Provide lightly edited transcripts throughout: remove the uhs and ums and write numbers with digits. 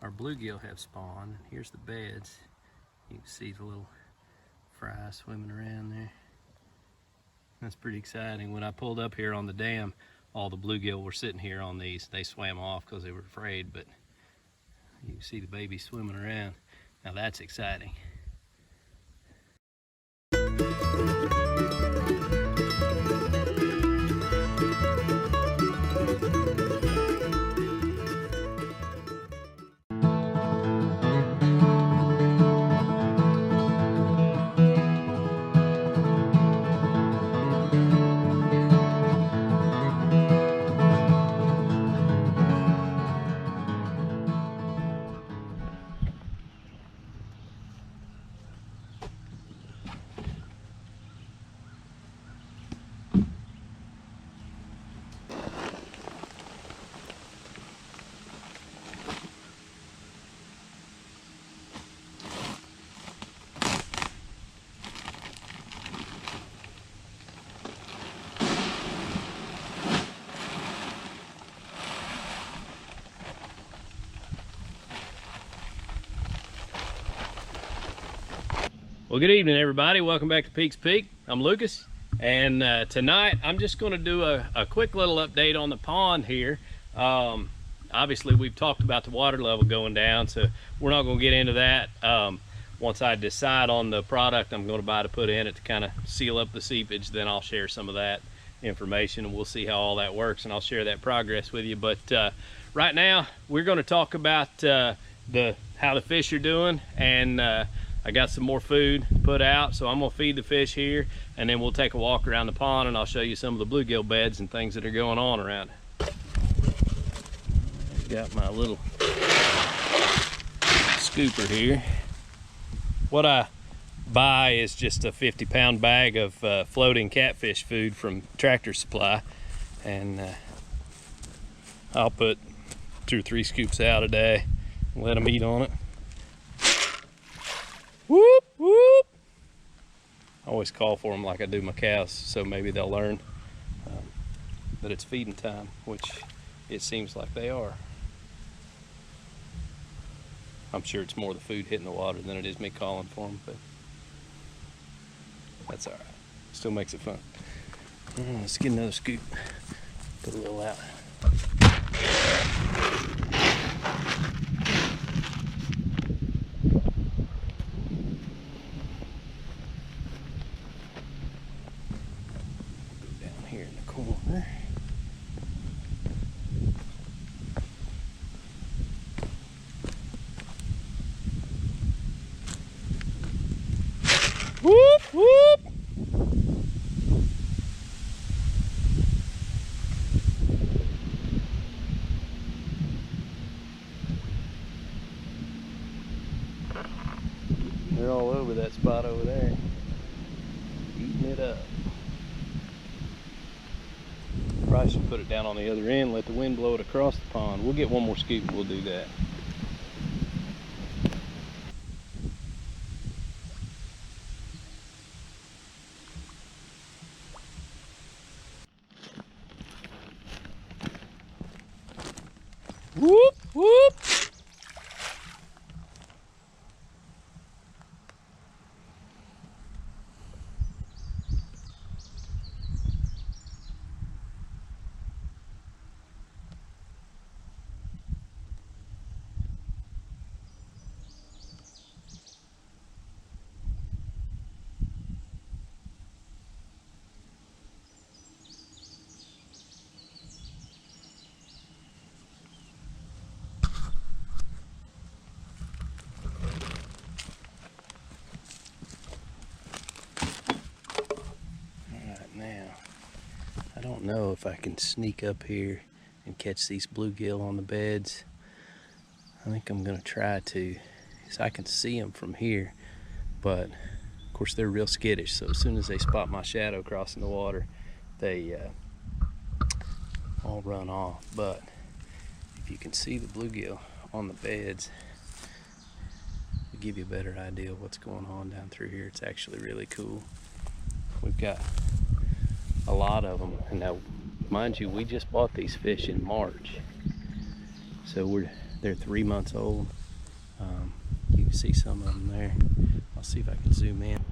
our bluegill have spawned. Here's the beds. You can see the little fry swimming around there. That's pretty exciting. When I pulled up here on the dam, all the bluegill were sitting here on these. They swam off because they were afraid, but you can see the babies swimming around. Now that's exciting. Well, good evening, everybody. Welcome back to Peaks Peak. I'm Lucas, and tonight I'm just going to do a quick little update on the pond here. Obviously, we've talked about the water level going down, so we're not going to get into that. Once I decide on the product I'm going to buy to put in it to kind of seal up the seepage, then I'll share some of that information, and we'll see how all that works, and I'll share that progress with you. But right now, we're going to talk about how the fish are doing, and I got some more food put out, so I'm gonna feed the fish here, and then we'll take a walk around the pond and I'll show you some of the bluegill beds and things that are going on around it. Got my little scooper here. What I buy is just a 50-pound bag of floating catfish food from Tractor Supply, and I'll put 2 or 3 scoops out a day and let them eat on it. Whoop, whoop. I always call for them like I do my cows, so maybe they'll learn that it's feeding time, which it seems like they are. I'm sure it's more the food hitting the water than it is me calling for them, but that's all right. Still makes it fun. Let's get another scoop. Put a little out. Corner. Whoop, whoop. They're all over that spot over there, eating it up. Probably should put it down on the other end, let the wind blow it across the pond. We'll get one more scoop and we'll do that. Whoop, whoop. I don't know if I can sneak up here and catch these bluegill on the beds. I think I'm gonna try to, because I can see them from here, but of course they're real skittish, so as soon as they spot my shadow crossing the water, they all run off. But if you can see the bluegill on the beds, it'll give you a better idea of what's going on down through here. It's actually really cool. We've got a lot of them, and now mind you, we just bought these fish in March, so we're They're 3 months old. You can see some of them there. I'll see if I can zoom in.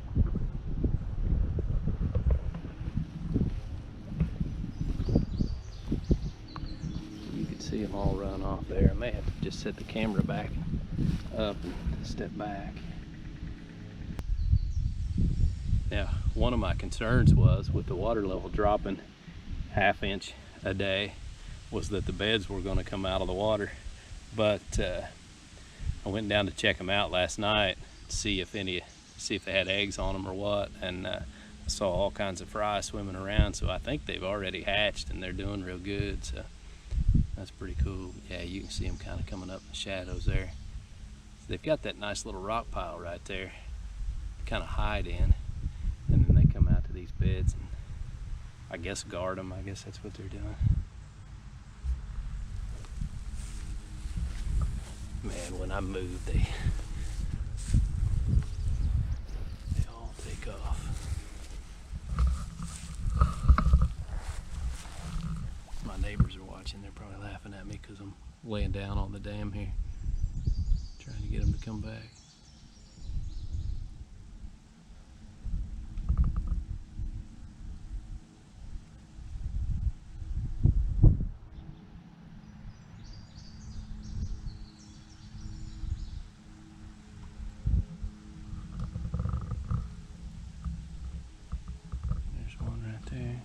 You can see them all run off there. I may have to just set the camera back up and step back. Now, one of my concerns was with the water level dropping 1/2 inch a day was that the beds were going to come out of the water. But I went down to check them out last night to see if they had eggs on them or what, and I saw all kinds of fry swimming around, so I think they've already hatched and they're doing real good, so that's pretty cool. Yeah, you can see them kind of coming up in the shadows there. So they've got that nice little rock pile right there to kind of hide in, and then they come out to these beds and I guess guard them. I guess that's what they're doing. Man, when I move, they all take off. My neighbors are watching. They're probably laughing at me because I'm laying down on the dam here, trying to get them to come back. There.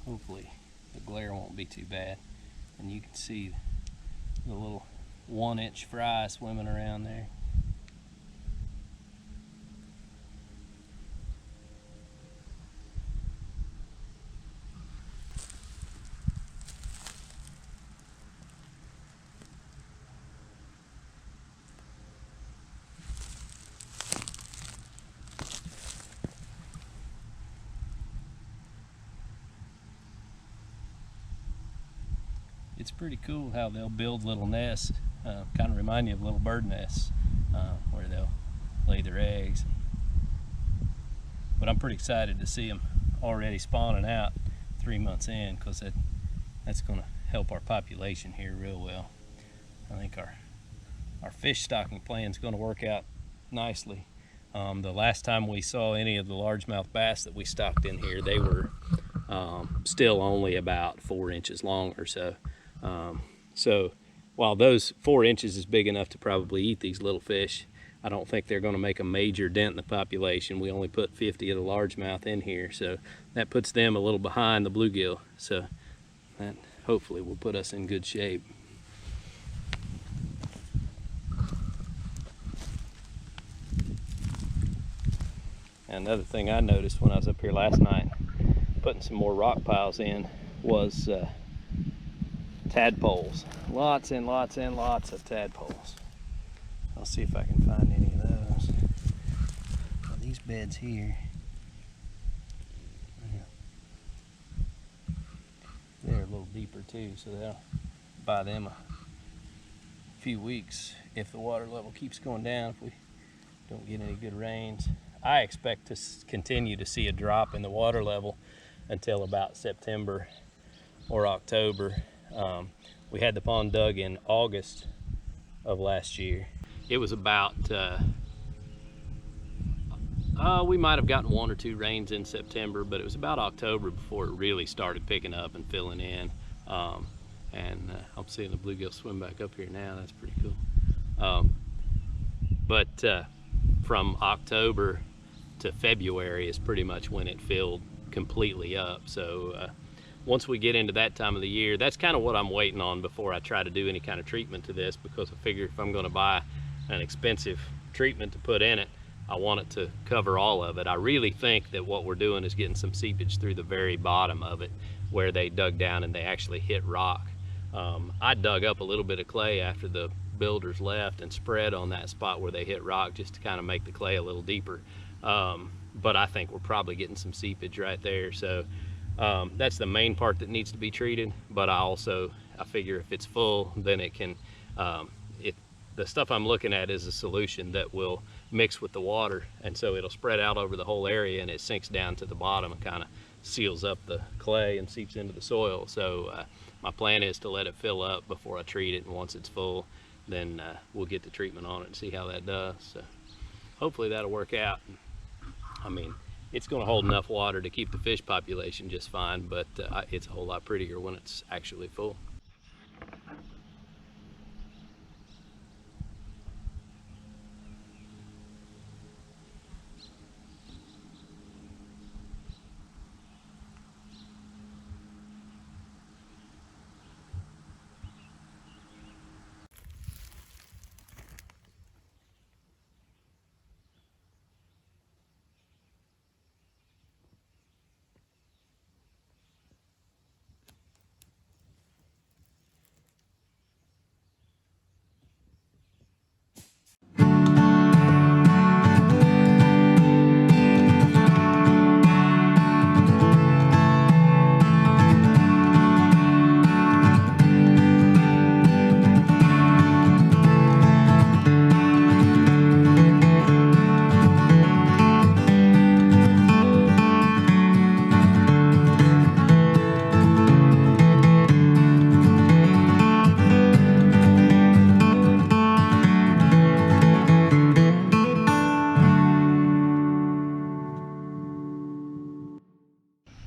Hopefully the glare won't be too bad, and you can see the little 1-inch fry swimming around there. It's pretty cool how they'll build little nests, kind of remind you of little bird nests, where they'll lay their eggs. But I'm pretty excited to see them already spawning out 3 months in, because that's going to help our population here real well. I think our fish stocking plan is going to work out nicely. The last time we saw any of the largemouth bass that we stocked in here, they were still only about 4 inches long or so. So while those 4 inches is big enough to probably eat these little fish, I don't think they're going to make a major dent in the population. We only put 50 of the largemouth in here, so that puts them a little behind the bluegill. So that hopefully will put us in good shape. Another thing I noticed when I was up here last night putting some more rock piles in was tadpoles. Lots and lots and lots of tadpoles. I'll see if I can find any of those. Well, these beds here, they're a little deeper too, so they'll buy them a few weeks if the water level keeps going down, if we don't get any good rains. I expect to continue to see a drop in the water level until about September or October. We had the pond dug in August of last year. It was about, we might have gotten 1 or 2 rains in September, but it was about October before it really started picking up and filling in. I'm seeing the bluegill swim back up here now. That's pretty cool. From October to February is pretty much when it filled completely up. So once we get into that time of the year, that's kind of what I'm waiting on before I try to do any kind of treatment to this, because I figure if I'm going to buy an expensive treatment to put in it, I want it to cover all of it. I really think that what we're doing is getting some seepage through the very bottom of it where they dug down and they actually hit rock. I dug up a little bit of clay after the builders left and spread on that spot where they hit rock just to kind of make the clay a little deeper. But I think we're probably getting some seepage right there. So That's the main part that needs to be treated, but I figure if it's full, then it can, the stuff I'm looking at is a solution that will mix with the water, and so it'll spread out over the whole area, and it sinks down to the bottom and kind of seals up the clay and seeps into the soil. So my plan is to let it fill up before I treat it, and once it's full, then we'll get the treatment on it and see how that does. So hopefully that'll work out. I mean, it's going to hold enough water to keep the fish population just fine, but it's a whole lot prettier when it's actually full.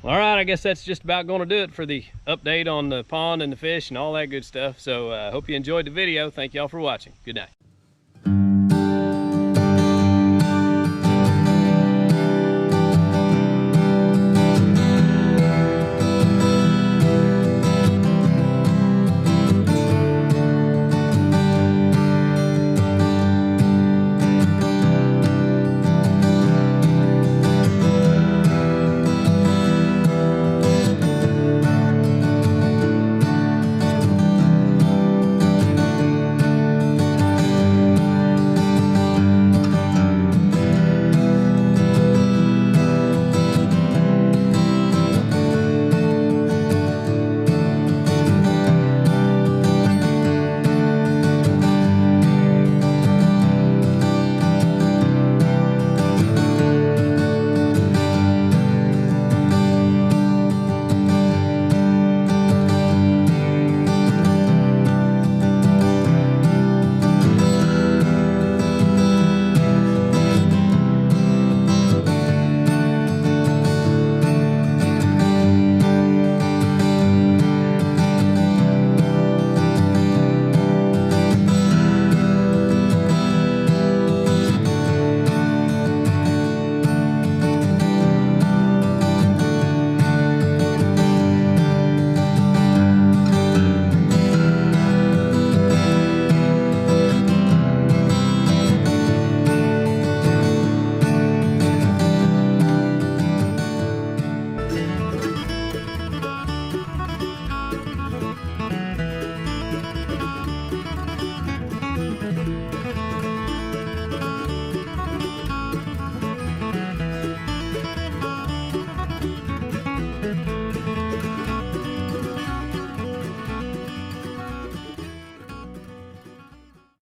All right, I guess that's just about going to do it for the update on the pond and the fish and all that good stuff. So I hope you enjoyed the video. Thank y'all for watching. Good night.